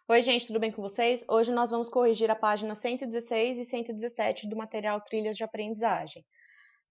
Oi, gente, tudo bem com vocês? Hoje nós vamos corrigir a página 116 e 117 do material Trilhas de Aprendizagem.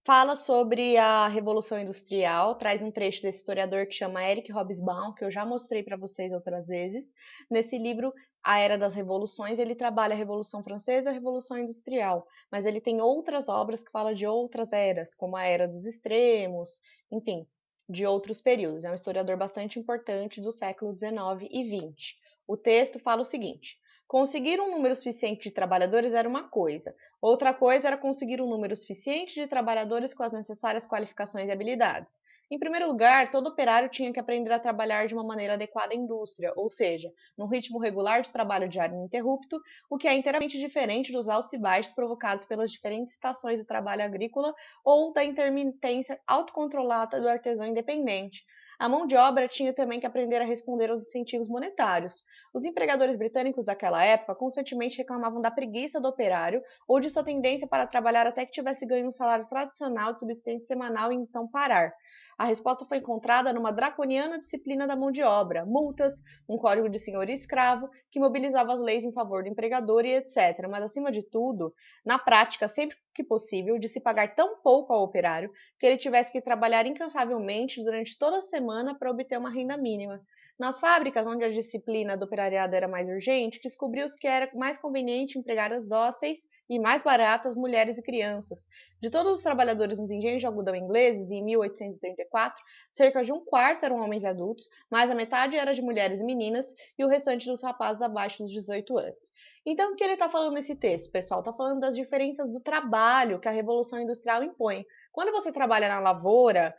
Fala sobre a Revolução Industrial, traz um trecho desse historiador que chama Eric Hobsbawm, que eu já mostrei para vocês outras vezes. Nesse livro, A Era das Revoluções, ele trabalha a Revolução Francesa e a Revolução Industrial, mas ele tem outras obras que falam de outras eras, como a Era dos Extremos, enfim, de outros períodos. É um historiador bastante importante do século XIX e XX. O texto fala o seguinte: conseguir um número suficiente de trabalhadores era uma coisa, outra coisa era conseguir um número suficiente de trabalhadores com as necessárias qualificações e habilidades. Em primeiro lugar, todo operário tinha que aprender a trabalhar de uma maneira adequada à indústria, ou seja, num ritmo regular de trabalho diário ininterrupto, o que é inteiramente diferente dos altos e baixos provocados pelas diferentes estações do trabalho agrícola ou da intermitência autocontrolada do artesão independente. A mão de obra tinha também que aprender a responder aos incentivos monetários. Os empregadores britânicos daquela época constantemente reclamavam da preguiça do operário ou de sua tendência para trabalhar até que tivesse ganho um salário tradicional de subsistência semanal e então parar. A resposta foi encontrada numa draconiana disciplina da mão de obra, multas, um código de senhorio escravo que mobilizava as leis em favor do empregador e etc. Mas, acima de tudo, na prática, sempre que possível, de se pagar tão pouco ao operário que ele tivesse que trabalhar incansavelmente durante toda a semana para obter uma renda mínima. Nas fábricas, onde a disciplina do operariado era mais urgente, descobriu-se que era mais conveniente empregar as dóceis e mais baratas mulheres e crianças. De todos os trabalhadores nos engenhos de algodão ingleses, em 1834, cerca de um quarto eram homens adultos, mais a metade era de mulheres e meninas, e o restante dos rapazes abaixo dos 18 anos. Então, o que ele está falando nesse texto, pessoal? Está falando das diferenças do trabalho que a Revolução Industrial impõe. Quando você trabalha na lavoura,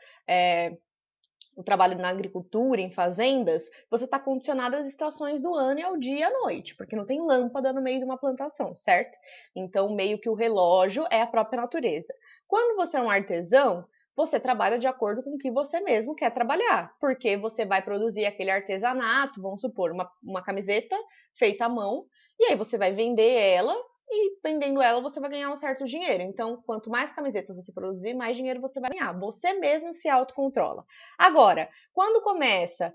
o trabalho na agricultura, em fazendas, você está condicionado às estações do ano e ao dia e à noite, porque não tem lâmpada no meio de uma plantação, certo? Então, meio que o relógio é a própria natureza. Quando você é um artesão, você trabalha de acordo com o que você mesmo quer trabalhar, porque você vai produzir aquele artesanato, vamos supor, uma camiseta feita à mão, e aí você vai vender ela e vendendo ela você vai ganhar um certo dinheiro. Então, quanto mais camisetas você produzir, mais dinheiro você vai ganhar. Você mesmo se autocontrola. Agora, quando começa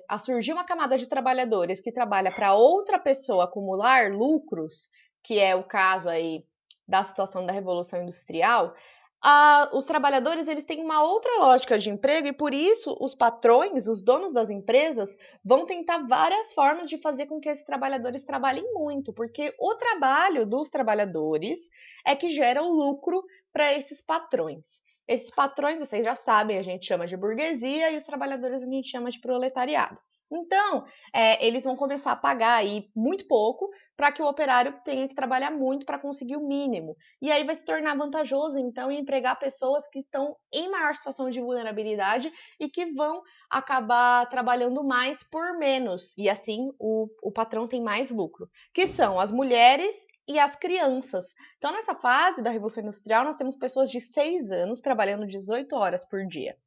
a surgir uma camada de trabalhadores que trabalha para outra pessoa acumular lucros, que é o caso aí da situação da Revolução Industrial, os trabalhadores eles têm uma outra lógica de emprego e por isso os patrões, os donos das empresas, vão tentar várias formas de fazer com que esses trabalhadores trabalhem muito, porque o trabalho dos trabalhadores é que gera o lucro para esses patrões. Esses patrões, vocês já sabem, a gente chama de burguesia e os trabalhadores a gente chama de proletariado. Então, eles vão começar a pagar aí muito pouco para que o operário tenha que trabalhar muito para conseguir o mínimo. E aí vai se tornar vantajoso, então, empregar pessoas que estão em maior situação de vulnerabilidade e que vão acabar trabalhando mais por menos. E assim o patrão tem mais lucro, que são as mulheres e as crianças. Então, nessa fase da Revolução Industrial, nós temos pessoas de 6 anos trabalhando 18 horas por dia.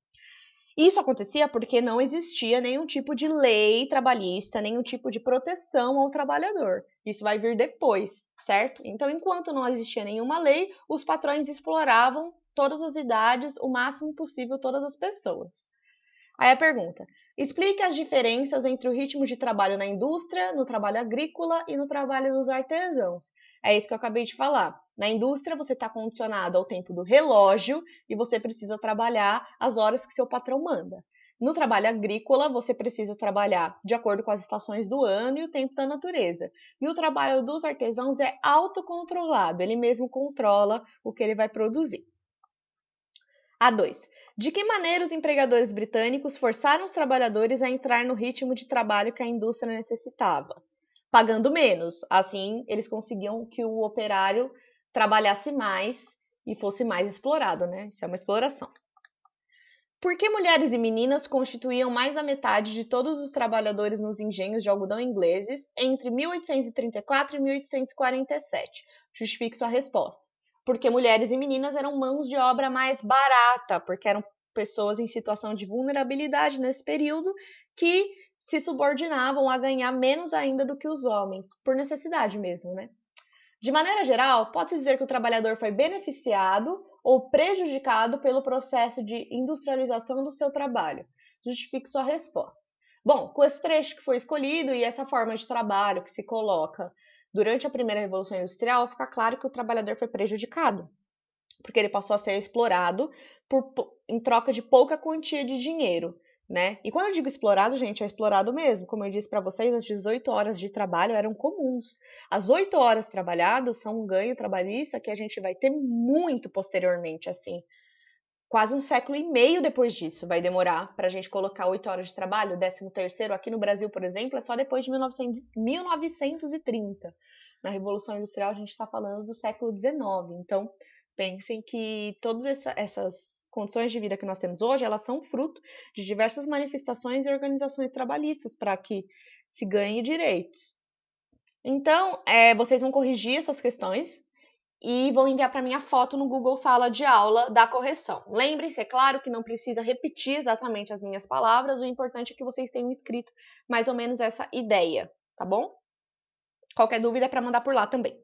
Isso acontecia porque não existia nenhum tipo de lei trabalhista, nenhum tipo de proteção ao trabalhador. Isso vai vir depois, certo? Então, enquanto não existia nenhuma lei, os patrões exploravam todas as idades, o máximo possível, todas as pessoas. Aí a pergunta: explique as diferenças entre o ritmo de trabalho na indústria, no trabalho agrícola e no trabalho dos artesãos. É isso que eu acabei de falar. Na indústria, você está condicionado ao tempo do relógio e você precisa trabalhar as horas que seu patrão manda. No trabalho agrícola, você precisa trabalhar de acordo com as estações do ano e o tempo da natureza. E o trabalho dos artesãos é autocontrolado, ele mesmo controla o que ele vai produzir. A2. De que maneira os empregadores britânicos forçaram os trabalhadores a entrar no ritmo de trabalho que a indústria necessitava? Pagando menos. Assim, eles conseguiam que o operário trabalhasse mais e fosse mais explorado, né? Isso é uma exploração. Por que mulheres e meninas constituíam mais da metade de todos os trabalhadores nos engenhos de algodão ingleses entre 1834 e 1847? Justifique sua resposta. Porque mulheres e meninas eram mãos de obra mais barata, porque eram pessoas em situação de vulnerabilidade nesse período que se subordinavam a ganhar menos ainda do que os homens, por necessidade mesmo, né? De maneira geral, pode-se dizer que o trabalhador foi beneficiado ou prejudicado pelo processo de industrialização do seu trabalho. Justifique sua resposta. Bom, com esse trecho que foi escolhido e essa forma de trabalho que se coloca durante a primeira Revolução Industrial, fica claro que o trabalhador foi prejudicado, porque ele passou a ser explorado em troca de pouca quantia de dinheiro, né? E quando eu digo explorado, gente, é explorado mesmo. Como eu disse para vocês, as 18 horas de trabalho eram comuns. As 8 horas trabalhadas são um ganho trabalhista que a gente vai ter muito posteriormente, assim. Quase um século e meio depois disso vai demorar para a gente colocar 8 horas de trabalho. O 13º aqui no Brasil, por exemplo, é só depois de 1930. Na Revolução Industrial, a gente está falando do século XIX. Então, pensem que todas essas condições de vida que nós temos hoje, elas são fruto de diversas manifestações e organizações trabalhistas para que se ganhe direitos. Então, vocês vão corrigir essas questões e vão enviar para mim a foto no Google Sala de Aula da correção. Lembrem-se, é claro que não precisa repetir exatamente as minhas palavras, o importante é que vocês tenham escrito mais ou menos essa ideia, tá bom? Qualquer dúvida é para mandar por lá também.